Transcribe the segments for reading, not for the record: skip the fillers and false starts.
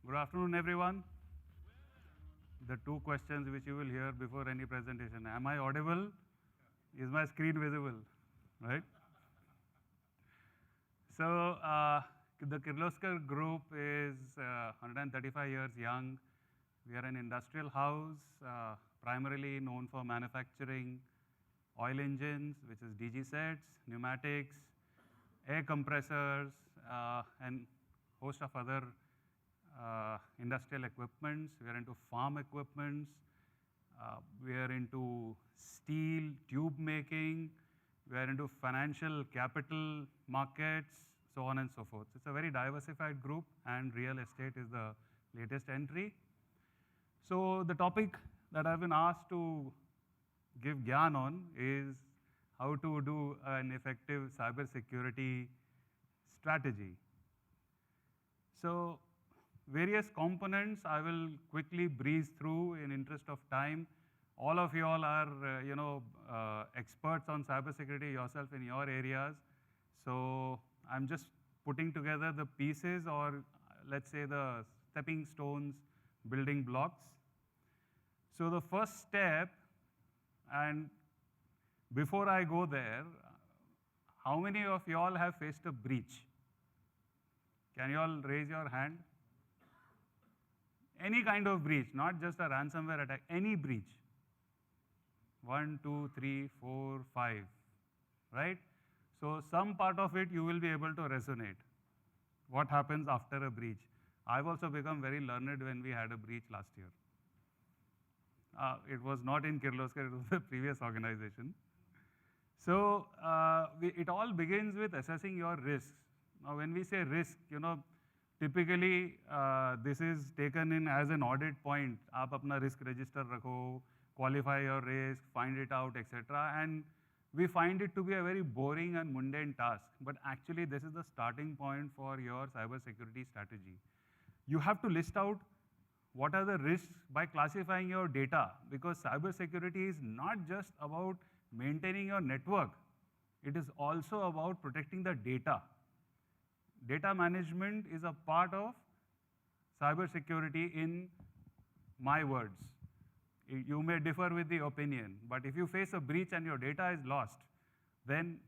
Good afternoon, everyone. The two questions which you will hear before any presentation. Am I audible? Is my screen visible? Right? So, the Kirloskar Group is 135 years young. We are an industrial house, primarily known for manufacturing oil engines, which is DG sets, pneumatics, air compressors, and host of other industrial equipments. We are into farm equipments. We are into steel, tube making. We are into financial capital markets, so on and so forth. It's a very diversified group, and real estate is the latest entry. So the topic that I've been asked to give gyan on is how to do an effective cybersecurity strategy. So various components I will quickly breeze through in interest of time. All of you all are, experts on cybersecurity yourself in your areas. So I'm just putting together the pieces, or let's say the stepping stones, building blocks. So the first step, and before I go there, how many of you all have faced a breach? Can you all raise your hand? Any kind of breach, not just a ransomware attack, any breach. 1, 2, 3, 4, 5, right? So some part of it you will be able to resonate. What happens after a breach? I've also become very learned when we had a breach last year. It was not in Kirloskar, it was the previous organization. So it all begins with assessing your risks. Now when we say risk, typically this is taken in as an audit point. आप अपना risk register रखो, qualify your risk, find it out, etc. And we find it to be a very boring and mundane task. But actually this is the starting point for your cybersecurity strategy. You have to list out what are the risks by classifying your data, because cybersecurity is not just about maintaining your network. It is also about protecting the data. Data management is a part of cybersecurity in my words. You may differ with the opinion, but if you face a breach and your data is lost, then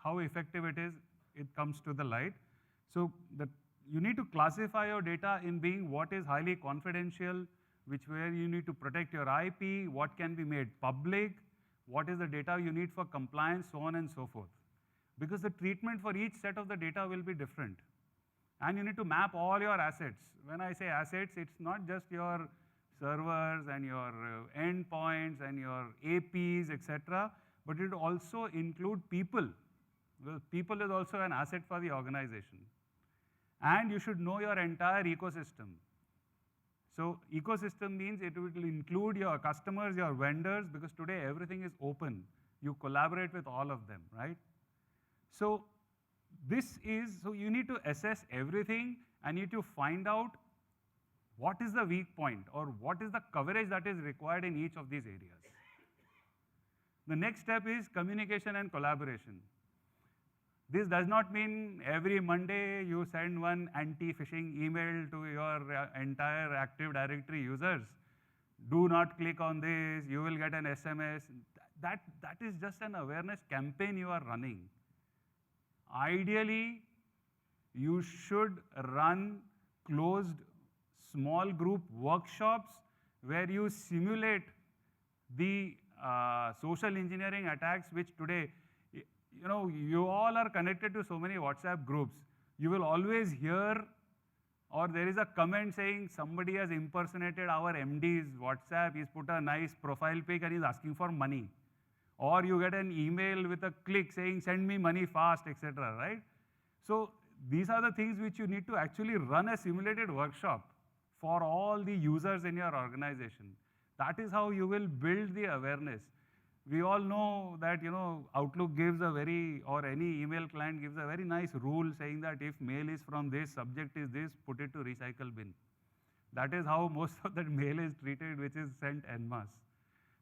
how effective it is, it comes to the light. So you need to classify your data in being what is highly confidential, where you need to protect your IP, what can be made public, what is the data you need for compliance, so on and so forth. Because the treatment for each set of the data will be different. And you need to map all your assets. When I say assets, it's not just your servers and your endpoints and your APs, etc., but it also include people. Because people is also an asset for the organization. And you should know your entire ecosystem. So ecosystem means it will include your customers, your vendors, because today everything is open. You collaborate with all of them, right? So you need to assess everything and you need to find out what is the weak point or what is the coverage that is required in each of these areas. The next step is communication and collaboration. This does not mean every Monday you send one anti-phishing email to your entire Active Directory users. Do not click on this, you will get an SMS. That is just an awareness campaign you are running. Ideally, you should run closed small group workshops where you simulate the social engineering attacks, which today, you all are connected to so many WhatsApp groups. You will always hear, or there is a comment saying somebody has impersonated our MD's WhatsApp, he's put a nice profile pic and he's asking for money. Or you get an email with a click saying send me money fast, etc., right? So these are the things which you need to actually run a simulated workshop for all the users in your organization. That is how you will build the awareness. We all know that Outlook gives or any email client gives a very nice rule saying that if mail is from this, subject is this, put it to recycle bin. That is how most of that mail is treated, which is sent en masse.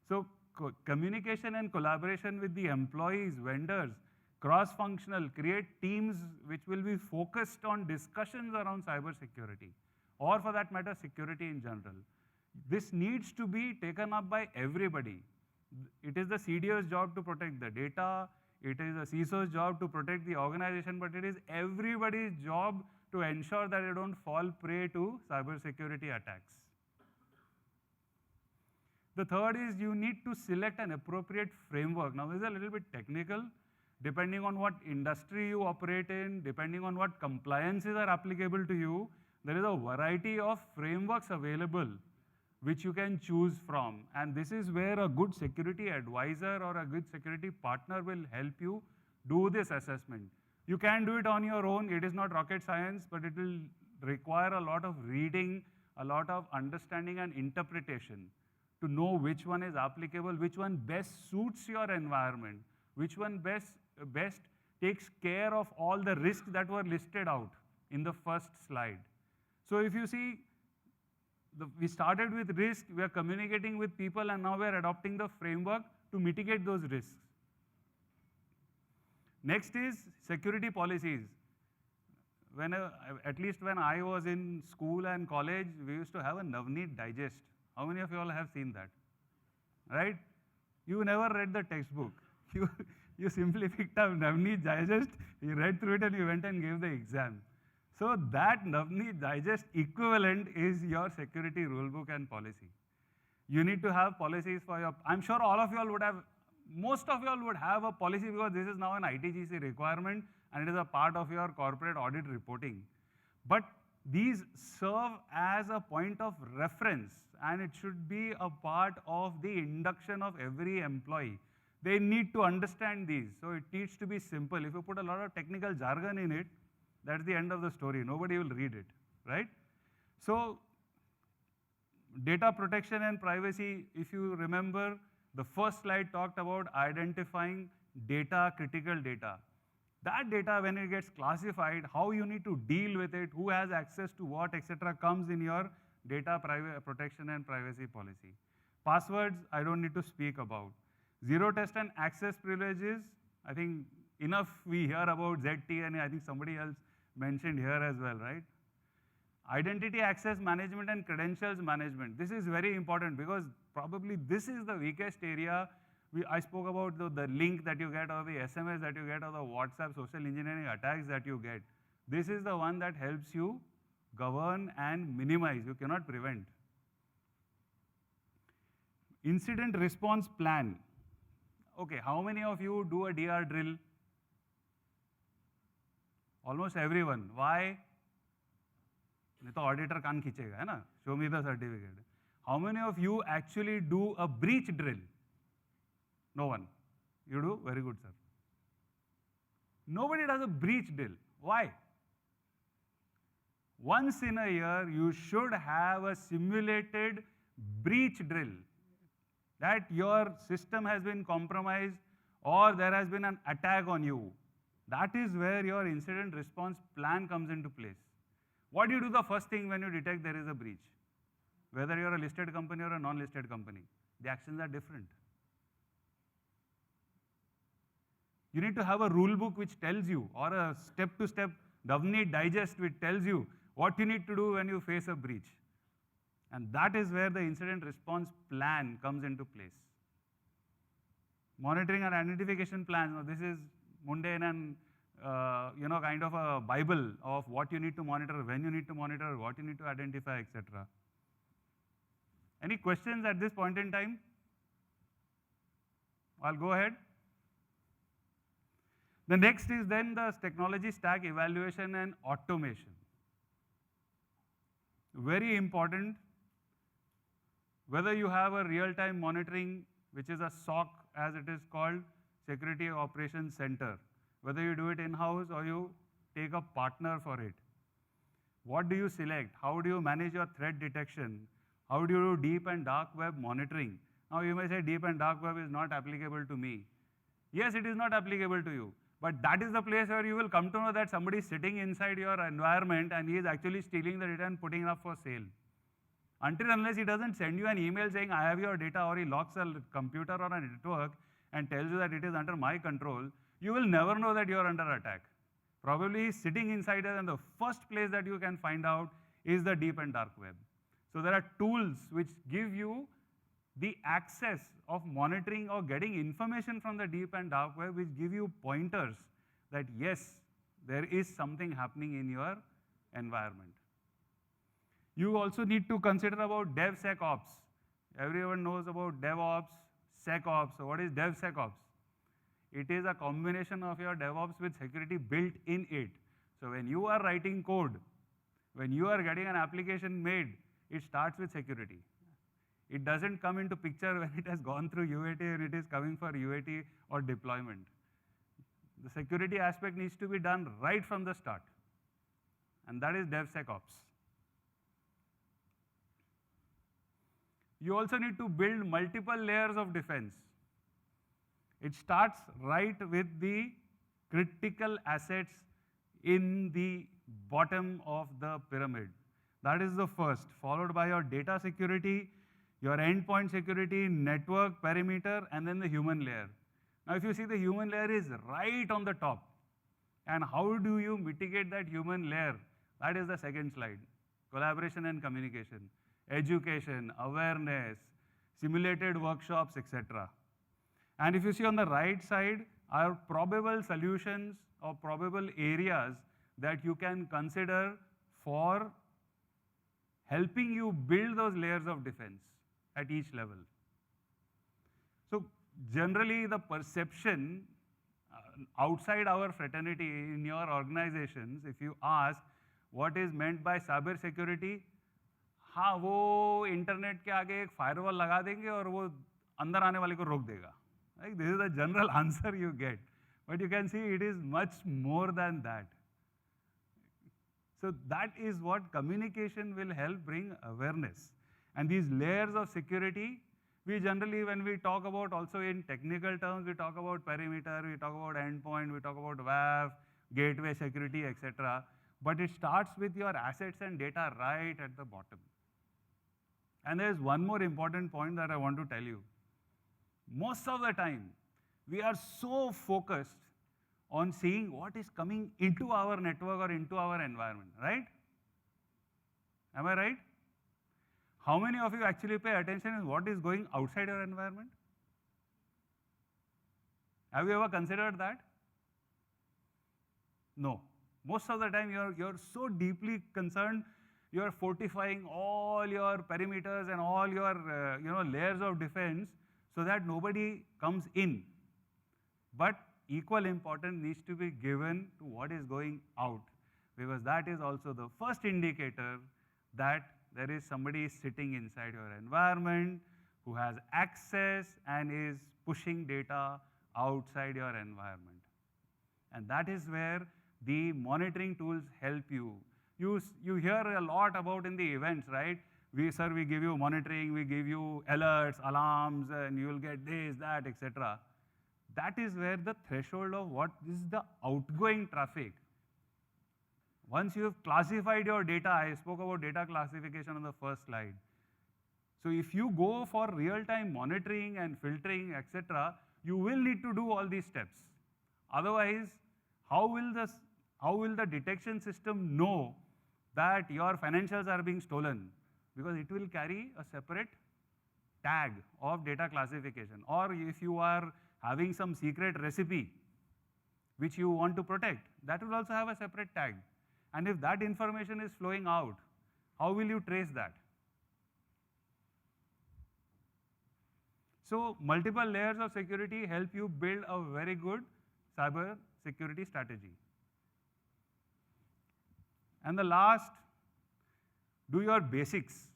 So communication and collaboration with the employees, vendors, cross-functional, create teams which will be focused on discussions around cybersecurity, or for that matter, security in general. This needs to be taken up by everybody. It is the CDO's job to protect the data, it is the CISO's job to protect the organization, but it is everybody's job to ensure that they don't fall prey to cybersecurity attacks. The third is you need to select an appropriate framework. Now, this is a little bit technical. Depending on what industry you operate in, depending on what compliances are applicable to you, there is a variety of frameworks available which you can choose from. And this is where a good security advisor or a good security partner will help you do this assessment. You can do it on your own. It is not rocket science, but it will require a lot of reading, a lot of understanding and interpretation to know which one is applicable, which one best suits your environment, which one best takes care of all the risks that were listed out in the first slide. So if you see, we started with risk, we are communicating with people, and now we are adopting the framework to mitigate those risks. Next is security policies. At least when I was in school and college, we used to have a Navneet Digest. How many of you all have seen that? Right? You never read the textbook. You simply picked up Navneet Digest, you read through it, and you went and gave the exam. So that Navneet Digest equivalent is your security rulebook and policy. You need to have policies for your, I'm sure all of you all would have, most of you all would have a policy because this is now an ITGC requirement and it is a part of your corporate audit reporting. But these serve as a point of reference and it should be a part of the induction of every employee. They need to understand these, so it needs to be simple. If you put a lot of technical jargon in it, that's the end of the story. Nobody will read it, right? So data protection and privacy, if you remember, the first slide talked about identifying data, critical data. That data, when it gets classified, how you need to deal with it, who has access to what, etc., comes in your data protection and privacy policy. Passwords, I don't need to speak about. Zero trust and access privileges, I think enough we hear about ZT, and I think somebody else mentioned here as well, right? Identity access management and credentials management. This is very important because probably this is the weakest area. I spoke about the link that you get or the SMS that you get or the WhatsApp social engineering attacks that you get. This is the one that helps you govern and minimize. You cannot prevent. Incident response plan. Okay, how many of you do a DR drill? Almost everyone. Why? नहीं तो auditor कान खींचेगा, है ना? Show me the certificate. How many of you actually do a breach drill? No one. You do? Very good, sir. Nobody does a breach drill. Why? Once in a year, you should have a simulated breach drill. That your system has been compromised or there has been an attack on you. That is where your incident response plan comes into place. What do you do the first thing when you detect there is a breach? Whether you're a listed company or a non-listed company, the actions are different. You need to have a rule book which tells you, or a step-to-step Navneet Digest which tells you what you need to do when you face a breach. And that is where the incident response plan comes into place. Monitoring and identification plans. Now, this is mundane and kind of a Bible of what you need to monitor, when you need to monitor, what you need to identify, etc. Any questions at this point in time? I'll go ahead. The next is then the technology stack evaluation and automation. Very important. Whether you have a real-time monitoring, which is a SOC as it is called, Security Operations Center, whether you do it in-house or you take a partner for it. What do you select? How do you manage your threat detection? How do you do deep and dark web monitoring? Now you may say deep and dark web is not applicable to me. Yes, it is not applicable to you. But that is the place where you will come to know that somebody is sitting inside your environment and he is actually stealing the data and putting it up for sale. Until unless he doesn't send you an email saying, I have your data, or he locks a computer or a network and tells you that it is under my control, you will never know that you are under attack. Probably sitting inside it, and the first place that you can find out is the deep and dark web. So there are tools which give you the access of monitoring or getting information from the deep and dark web, which give you pointers that yes, there is something happening in your environment. You also need to consider about DevSecOps. Everyone knows about DevOps, SecOps. So what is DevSecOps? It is a combination of your DevOps with security built in it. So when you are writing code, when you are getting an application made, it starts with security. It doesn't come into picture when it has gone through UAT and it is coming for UAT or deployment. The security aspect needs to be done right from the start. And that is DevSecOps. You also need to build multiple layers of defense. It starts right with the critical assets in the bottom of the pyramid. That is the first, followed by your data security, your endpoint security, network, perimeter, and then the human layer. Now, if you see, the human layer is right on the top. And how do you mitigate that human layer? That is the second slide. Collaboration and communication, education, awareness, simulated workshops, etc. And if you see on the right side are probable solutions or probable areas that you can consider for helping you build those layers of defense at each level. So generally the perception outside our fraternity in your organizations, if you ask what is meant by cyber security, हाँ वो internet के आगे एक firewall लगा देंगे और वो अंदर आने वाले को रोक देगा. Like, this is the general answer you get. But you can see it is much more than that. So that is what communication will help bring awareness. And these layers of security, we generally, when we talk about also in technical terms, we talk about perimeter, we talk about endpoint, we talk about WAF, gateway security, etc. But it starts with your assets and data right at the bottom. And there is one more important point that I want to tell you. Most of the time, we are so focused on seeing what is coming into our network or into our environment, right? Am I right? How many of you actually pay attention to what is going outside your environment? Have you ever considered that? No. Most of the time, you're so deeply concerned, you're fortifying all your perimeters and all your layers of defense so that nobody comes in. But equal importance needs to be given to what is going out, because that is also the first indicator that there is somebody sitting inside your environment who has access and is pushing data outside your environment. And that is where the monitoring tools help you. You hear a lot about in the events, right? We give you monitoring, we give you alerts, alarms, and you will get this, that, etc. That is where the threshold of what is the outgoing traffic. Once you have classified your data, I spoke about data classification on the first slide. So if you go for real-time monitoring and filtering, etc., you will need to do all these steps. Otherwise, how will the detection system know that your financials are being stolen? Because it will carry a separate tag of data classification. Or if you are having some secret recipe which you want to protect, that will also have a separate tag. And if that information is flowing out, how will you trace that? So multiple layers of security help you build a very good cyber security strategy. And the last, do your basics.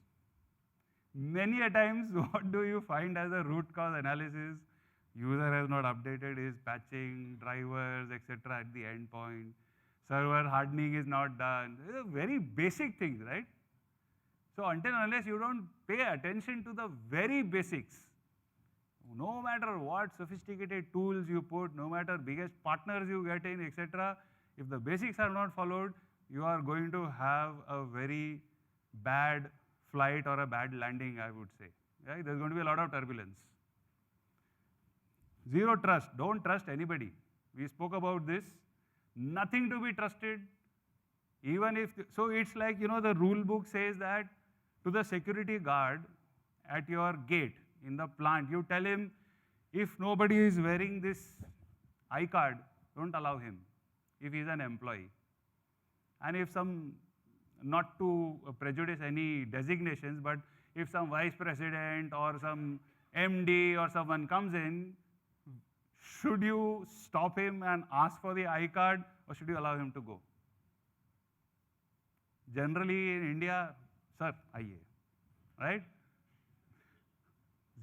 Many a times, what do you find as a root cause analysis? User has not updated his patching, drivers, etc. at the endpoint. Server hardening is not done. These are very basic things, right? So until and unless you don't pay attention to the very basics, no matter what sophisticated tools you put, no matter biggest partners you get in, etc., if the basics are not followed, you are going to have a very bad flight or a bad landing, I would say. Right? There's going to be a lot of turbulence. Zero trust. Don't trust anybody. We spoke about this. Nothing to be trusted. Even if, so it's like, the rule book says that to the security guard at your gate in the plant, you tell him, if nobody is wearing this iCard, don't allow him, if he's an employee. And if not to prejudice any designations, but if some vice president or some MD or someone comes in, should you stop him and ask for the iCard, or should you allow him to go? Generally in India, sir, aiye, right?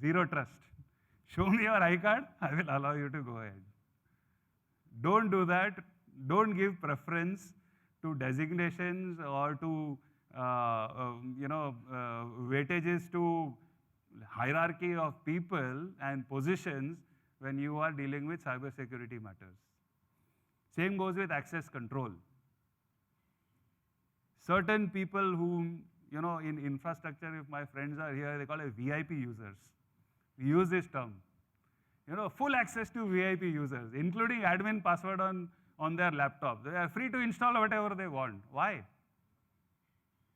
Zero trust. Show me your iCard, I will allow you to go ahead. Don't do that. Don't give preference to designations or to weightages to hierarchy of people and positions when you are dealing with cybersecurity matters. Same goes with access control. Certain people whom, in infrastructure, if my friends are here, they call it VIP users. We use this term. Full access to VIP users, including admin password on their laptop. They are free to install whatever they want. Why?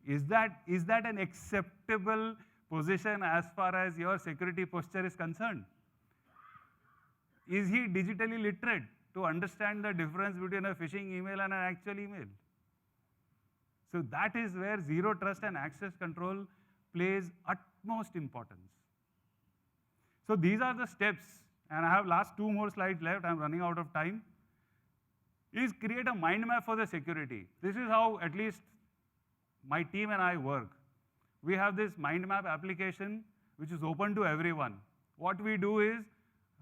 Is that an acceptable position as far as your security posture is concerned? Is he digitally literate to understand the difference between a phishing email and an actual email? So that is where zero trust and access control plays utmost importance. So these are the steps, and I have last 2 more slides left, I'm running out of time, is create a mind map for the security. This is how at least my team and I work. We have this mind map application which is open to everyone. What we do is,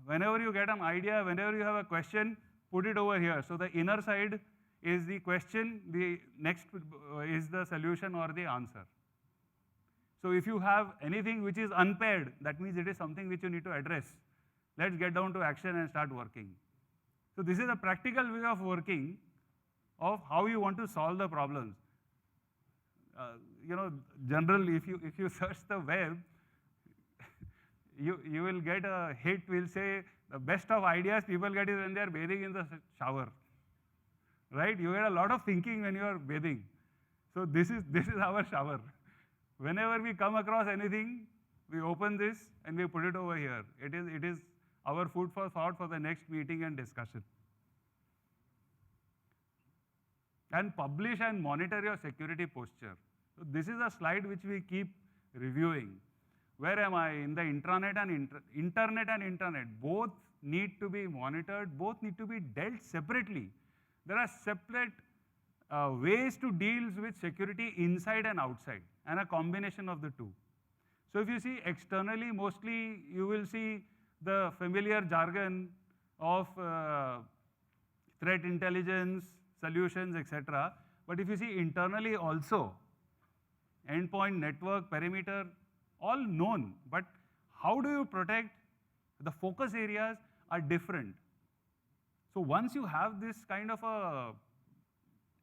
whenever you get an idea, whenever you have a question, put it over here. So the inner side is the question, the next is the solution or the answer. So if you have anything which is unpaired, that means it is something which you need to address. Let's get down to action and start working. So this is a practical way of working of how you want to solve the problems. Generally, if you search the web, you will get a hit. Will say the best of ideas people get is when they are bathing in the shower, right? You get a lot of thinking when you are bathing. So this is our shower. Whenever we come across anything, we open this and we put it over here. It is our food for thought for the next meeting and discussion. And publish and monitor your security posture. So this is a slide which we keep reviewing. Where am I? In the intranet and internet and intranet. Both need to be monitored, both need to be dealt separately. There are separate ways to deal with security inside and outside, and a combination of the two. So if you see externally, mostly you will see the familiar jargon of threat intelligence, solutions, etc. But if you see internally also, endpoint, network, perimeter, all known. But how do you protect? The focus areas are different. So once you have this kind of a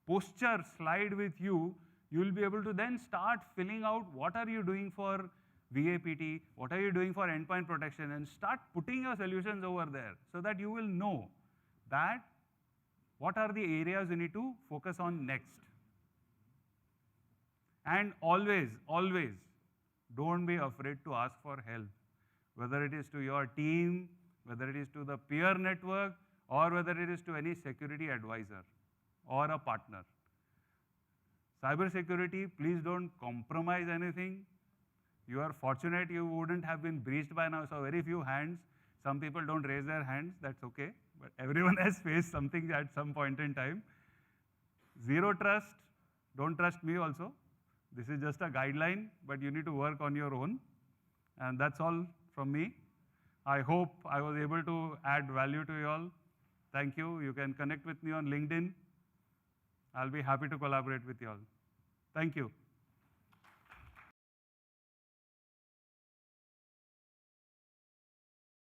posture slide with you, you will be able to then start filling out what are you doing for VAPT, what are you doing for endpoint protection, and start putting your solutions over there so that you will know that what are the areas you need to focus on next. And always, always, don't be afraid to ask for help, whether it is to your team, whether it is to the peer network, or whether it is to any security advisor or a partner. Cybersecurity, please don't compromise anything. You are fortunate you wouldn't have been breached by now, so very few hands. Some people don't raise their hands, that's okay. But everyone has faced something at some point in time. Zero trust, don't trust me also. This is just a guideline, but you need to work on your own. And that's all from me. I hope I was able to add value to you all. Thank you. You can connect with me on LinkedIn. I'll be happy to collaborate with you all. Thank you.